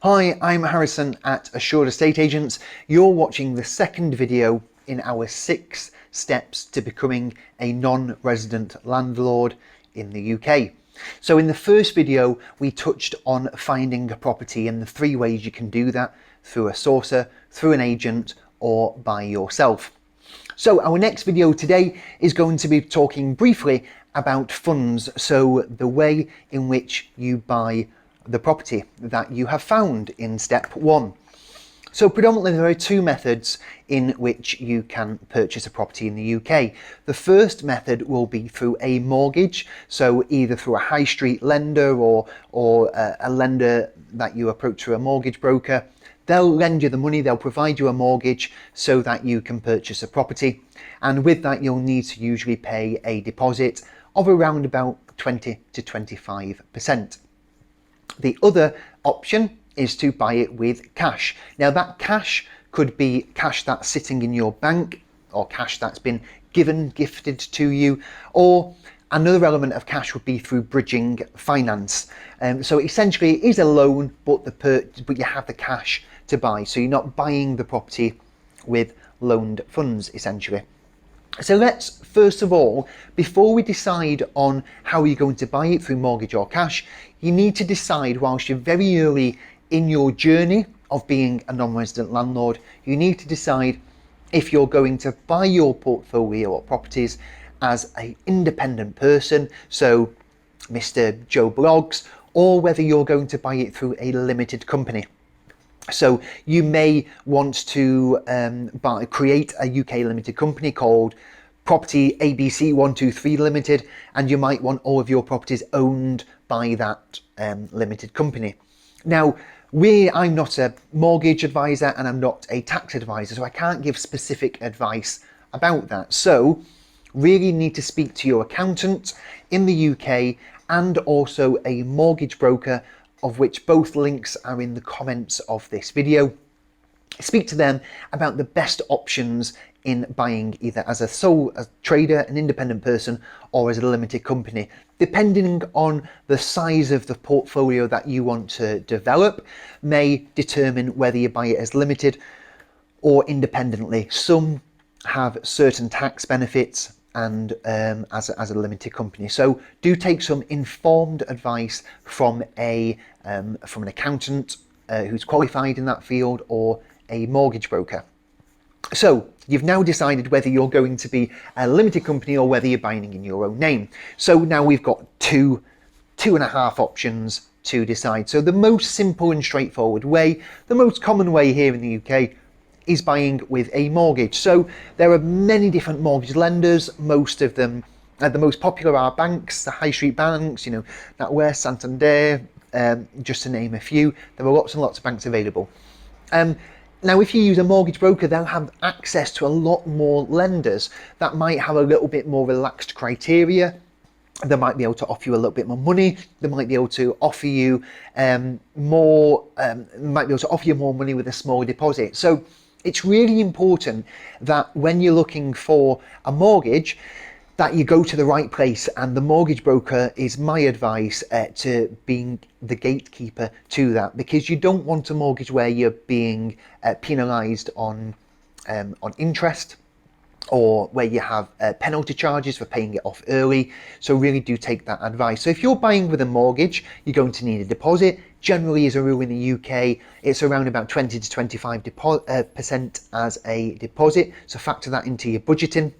Hi, I'm Harrison at Assured Estate Agents. You're watching the second video in our 6 steps to becoming a non-resident landlord in the UK. So in the first video, we touched on finding a property and the 3 ways you can do that: through a sourcer, through an agent, or by yourself. So our next video today is going to be talking briefly about funds, so the way in which you buy the property that you have found in step 1. So predominantly there are 2 methods in which you can purchase a property in the UK. The first method will be through a mortgage, so either through a high street lender or a lender that you approach through a mortgage broker. They'll lend you the money, they'll provide you a mortgage so that you can purchase a property. And with that, you'll need to usually pay a deposit of around about 20 to 25%. The other option is to buy it with cash. Now that cash could be cash that's sitting in your bank, or cash that's been gifted to you, or another element of cash would be through bridging finance. So essentially it is a loan, but you have the cash to buy. So you're not buying the property with loaned funds essentially. So let's first of all, before we decide on how you're going to buy it through mortgage or cash, you need to decide, whilst you're very early in your journey of being a non-resident landlord, you need to decide if you're going to buy your portfolio or properties as an independent person, so Mr. Joe Bloggs, or whether you're going to buy it through a limited company. So you may want to create a UK limited company called Property ABC 123 Limited, and you might want all of your properties owned by that limited company. Now, I'm not a mortgage advisor and I'm not a tax advisor, so I can't give specific advice about that. So really need to speak to your accountant in the UK and also a mortgage broker, of which both links are in the comments of this video. Speak to them about the best options in buying either as a trader, an independent person, or as a limited company. Depending on the size of the portfolio that you want to develop, may determine whether you buy it as limited or independently. Some have certain tax benefits and as a limited company. So do take some informed advice from an accountant who's qualified in that field, or a mortgage broker. So you've now decided whether you're going to be a limited company or whether you're buying in your own name. So now we've got two and a half options to decide. So the most simple and straightforward way, the most common way here in the UK, is buying with a mortgage. So there are many different mortgage lenders. Most of them, the most popular are banks, the high street banks, NatWest, Santander, just to name a few. There are lots and lots of banks available. Now, if you use a mortgage broker, they'll have access to a lot more lenders that might have a little bit more relaxed criteria. They might be able to offer you a little bit more money. They might be able to offer you more money with a smaller deposit. So it's really important that when you're looking for a mortgage, that you go to the right place, and the mortgage broker is my advice to being the gatekeeper to that, because you don't want a mortgage where you're being penalised on interest, or where you have penalty charges for paying it off early. So really do take that advice. So if you're buying with a mortgage, you're going to need a deposit. Generally, as a rule in the UK, it's around about 20 to 25% as a deposit. So factor that into your budgeting.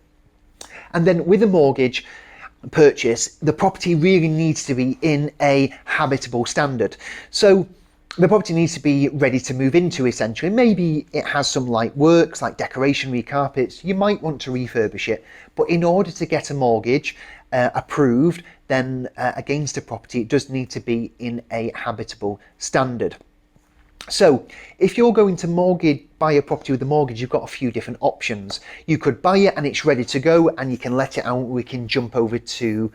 And then with a mortgage purchase, the property really needs to be in a habitable standard. So the property needs to be ready to move into, essentially. Maybe it has some light works like decoration, recarpets. You might want to refurbish it. But in order to get a mortgage approved, then against a property, it does need to be in a habitable standard. So if you're going to buy a property with a mortgage, you've got a few different options. You could buy it and it's ready to go and you can let it out. We can jump over to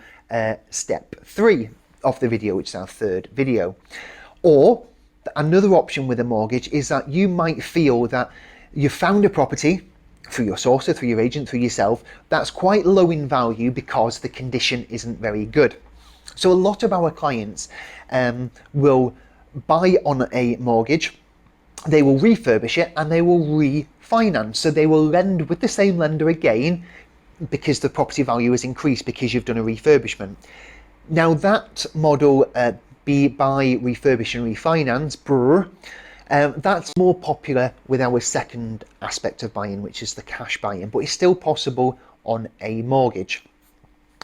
step 3 of the video, which is our third video. Or another option with a mortgage is that you might feel that you've found a property through your sourcer, through your agent, through yourself, that's quite low in value because the condition isn't very good. So a lot of our clients will buy on a mortgage, they will refurbish it and they will refinance. So they will lend with the same lender again because the property value has increased because you've done a refurbishment. Now that model, buy, refurbish and refinance, that's more popular with our second aspect of buying, which is the cash buying, but it's still possible on a mortgage.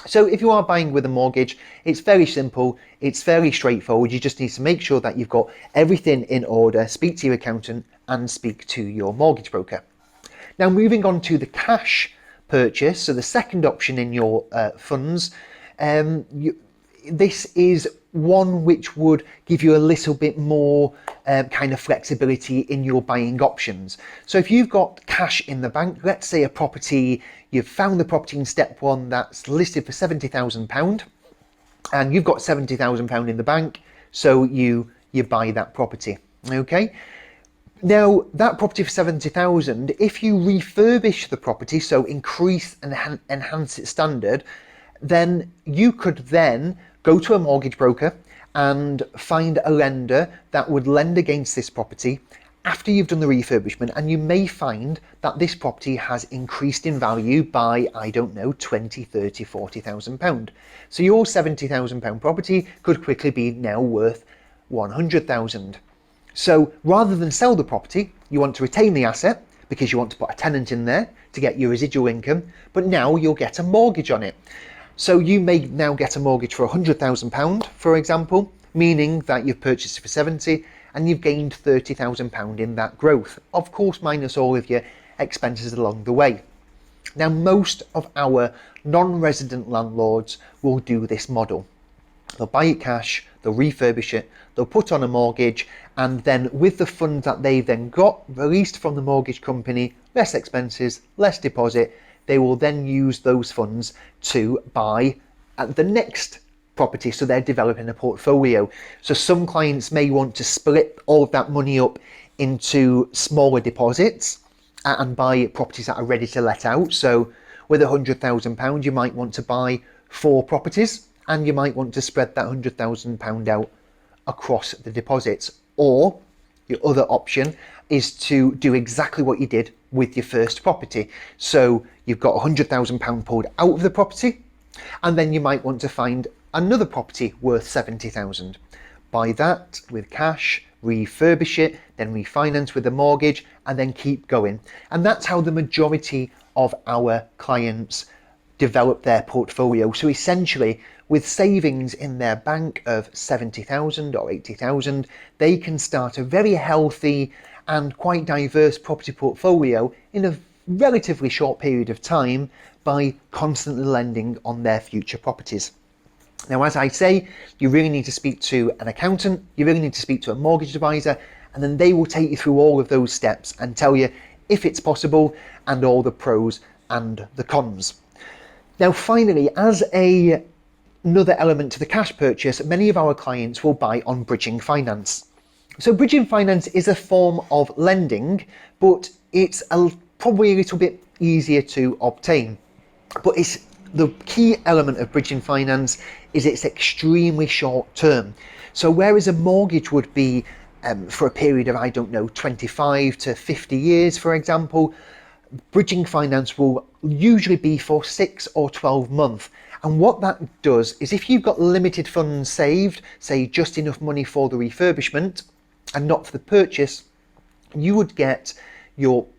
So if you are buying with a mortgage, it's very simple, it's fairly straightforward. You just need to make sure that you've got everything in order, speak to your accountant and speak to your mortgage broker. Now moving on to the cash purchase, so the second option in your funds, this is one which would give you a little bit more kind of flexibility in your buying options. So if you've got cash in the bank, let's say a property, you've found the property in step one that's listed for £70,000 and you've got £70,000 in the bank, so you buy that property, okay? Now that property for 70,000, if you refurbish the property, so increase and enhance its standard, then you could then go to a mortgage broker and find a lender that would lend against this property after you've done the refurbishment, and you may find that this property has increased in value by, I don't know, 20, 30, 40,000 pound. So your 70,000 pound property could quickly be now worth 100,000. So rather than sell the property, you want to retain the asset because you want to put a tenant in there to get your residual income, but now you'll get a mortgage on it. So you may now get a mortgage for £100,000, for example, meaning that you've purchased it for 70 and you've gained £30,000 in that growth, of course minus all of your expenses along the way. Now most of our non-resident landlords will do this model. They'll buy it cash, they'll refurbish it, they'll put on a mortgage, and then with the fund that they've then got released from the mortgage company, less expenses, less deposit, they will then use those funds to buy the next property. So they're developing a portfolio. So some clients may want to split all of that money up into smaller deposits and buy properties that are ready to let out. So with £100,000, you might want to buy 4 properties and you might want to spread that £100,000 out across the deposits. Or your other option is to do exactly what you did with your first property. So you've got £100,000 pulled out of the property, and then you might want to find another property worth 70,000. Buy that with cash, refurbish it, then refinance with a mortgage, and then keep going. And that's how the majority of our clients develop their portfolio. So essentially, with savings in their bank of 70,000 or 80,000, they can start a very healthy and quite diverse property portfolio in a relatively short period of time by constantly lending on their future properties. Now, as I say, you really need to speak to an accountant, you really need to speak to a mortgage advisor, and then they will take you through all of those steps and tell you if it's possible and all the pros and the cons. Now, finally, as another element to the cash purchase, many of our clients will buy on bridging finance. So bridging finance is a form of lending, but it's probably a little bit easier to obtain. But it's the key element of bridging finance is it's extremely short term. So whereas a mortgage would be for a period of, I don't know, 25 to 50 years, for example, bridging finance will usually be for 6 or 12 months. And what that does is if you've got limited funds saved, say just enough money for the refurbishment and not for the purchase, you would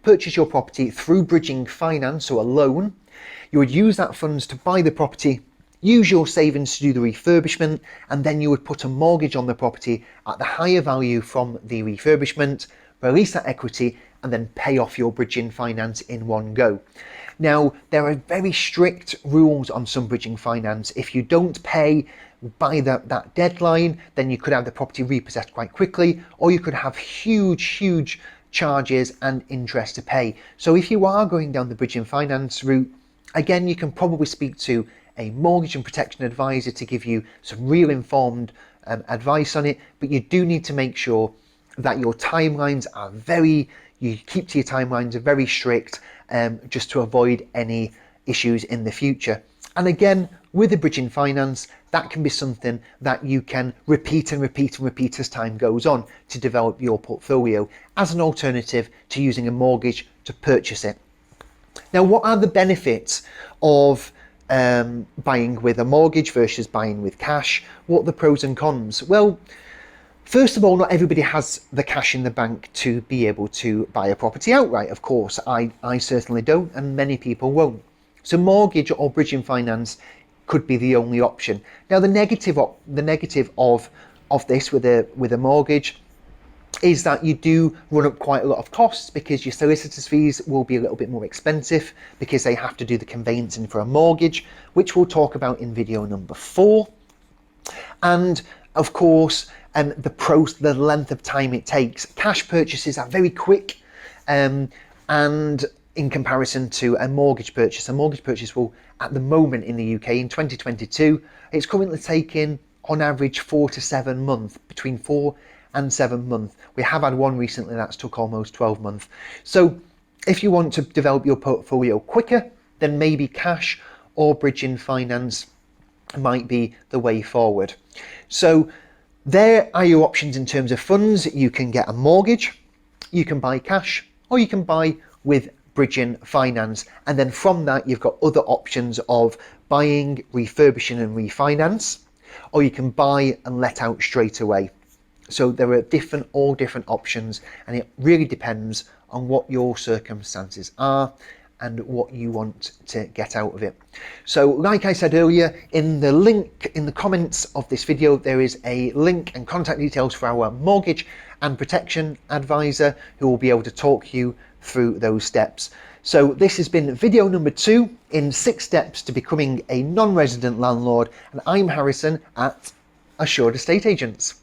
purchase your property through bridging finance or a loan. You would use that funds to buy the property, use your savings to do the refurbishment, and then you would put a mortgage on the property at the higher value from the refurbishment, release that equity, and then pay off your bridging finance in one go. Now, there are very strict rules on some bridging finance. If you don't pay by that deadline, then you could have the property repossessed quite quickly, or you could have huge charges and interest to pay. So if you are going down the bridging finance route, again, you can probably speak to a mortgage and protection advisor to give you some real informed advice on it, but you do need to make sure that your timelines are you keep to your timelines are very strict, just to avoid any issues in the future. And again, with a bridging finance, that can be something that you can repeat and repeat and repeat as time goes on to develop your portfolio as an alternative to using a mortgage to purchase it. Now, what are the benefits of buying with a mortgage versus buying with cash? What are the pros and cons? Well, first of all, not everybody has the cash in the bank to be able to buy a property outright. Of course, I certainly don't, and many people won't. So mortgage or bridging finance could be the only option. Now, the negative of this with a mortgage is that you do run up quite a lot of costs, because your solicitor's fees will be a little bit more expensive because they have to do the conveyancing for a mortgage, which we'll talk about in video number 4. And of course, the length of time it takes. Cash purchases are very quick, and in comparison to a mortgage purchase will, at the moment in the UK in 2022, it's currently taking on average 4 to 7 months, between 4 and 7 months. We have had one recently that's took almost 12 months. So if you want to develop your portfolio quicker, then maybe cash or bridging finance might be the way forward. So there are your options in terms of funds. You can get a mortgage, you can buy cash, or you can buy with bridging finance. And then from that, you've got other options of buying, refurbishing and refinance, or you can buy and let out straight away. So there are all different options, and it really depends on what your circumstances are and what you want to get out of it. So like I said earlier, in the link in the comments of this video, there is a link and contact details for our mortgage and protection advisor, who will be able to talk you through those steps. So this has been video number 2 in 6 steps to becoming a non-resident landlord, and I'm Harrison at Assured Estate Agents.